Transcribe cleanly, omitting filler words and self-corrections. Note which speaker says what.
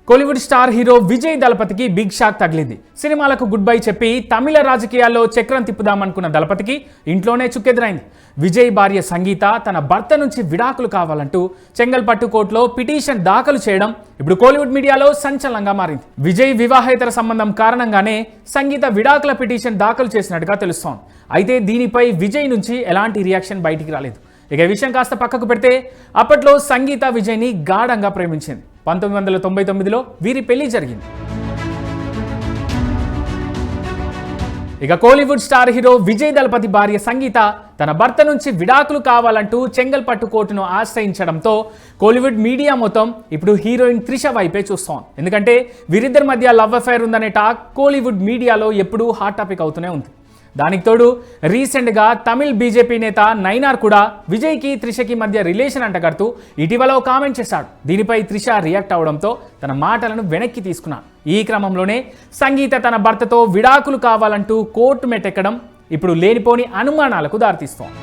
Speaker 1: Kollywood star hero Vijay దళపతికి big shock తగిలింది. సినిమాలకు గుడ్ బై చెప్పి తమిళ రాజకీయాల్లో చక్రం తిప్పుదామనుకున్న దళపతికి ఇంట్లోనే చుక్కెదురైంది. విజయ్ భార్య సంగీత తన భర్త నుంచి విడాకులు కావాలంటూ చెంగల్పట్టు కోర్టులో పిటిషన్ దాఖలు చేయడం ఇప్పుడు కోలీవుడ్ మీడియాలో సంచలనంగా మారింది. విజయ్ వివాహేతర సంబంధం కారణంగానే సంగీత విడాకుల పిటిషన్ దాఖలు చేసినట్టుగా తెలుస్తోంది. అయితే దీనిపై విజయ్ నుంచి ఎలాంటి రియాక్షన్ బయటికి రాలేదు. ఇక ఈ విషయం కాస్త పక్కకు పెడితే అప్పట్లో సంగీత విజయ్ని గాఢంగా ప్రేమించింది. 1999లో వీరి పెళ్లి జరిగింది. ఇక కోలీవుడ్ స్టార్ హీరో విజయ్ దళపతి భార్య సంగీత తన భర్త నుంచి విడాకులు కావాలంటూ చెంగల్పట్టు కోర్టును ఆశ్రయించడంతో కోలీవుడ్ మీడియా మొత్తం ఇప్పుడు హీరోయిన్ త్రిష వైపే చూస్తోంది. ఎందుకంటే వీరిద్దరి మధ్య లవ్ అఫైర్ ఉందనే టాక్ కోలీవుడ్ మీడియాలో ఎప్పుడూ హాట్ టాపిక్ అవుతూనే ఉంది. దానికి తోడు రీసెంట్గా తమిళ్ బీజేపీ నేత నైనార్ కూడా విజయ్కి త్రిషకి మధ్య రిలేషన్ అంటగడుతూ ఇటీవల ఓ కామెంట్ చేశాడు. దీనిపై త్రిష రియాక్ట్ అవడంతో తన మాటలను వెనక్కి తీసుకున్నాడు. ఈ క్రమంలోనే సంగీత తన భర్తతో విడాకులు కావాలంటూ కోర్టు మెట్టెక్కడం ఇప్పుడు లేనిపోని అనుమానాలకు దారితీస్తోంది.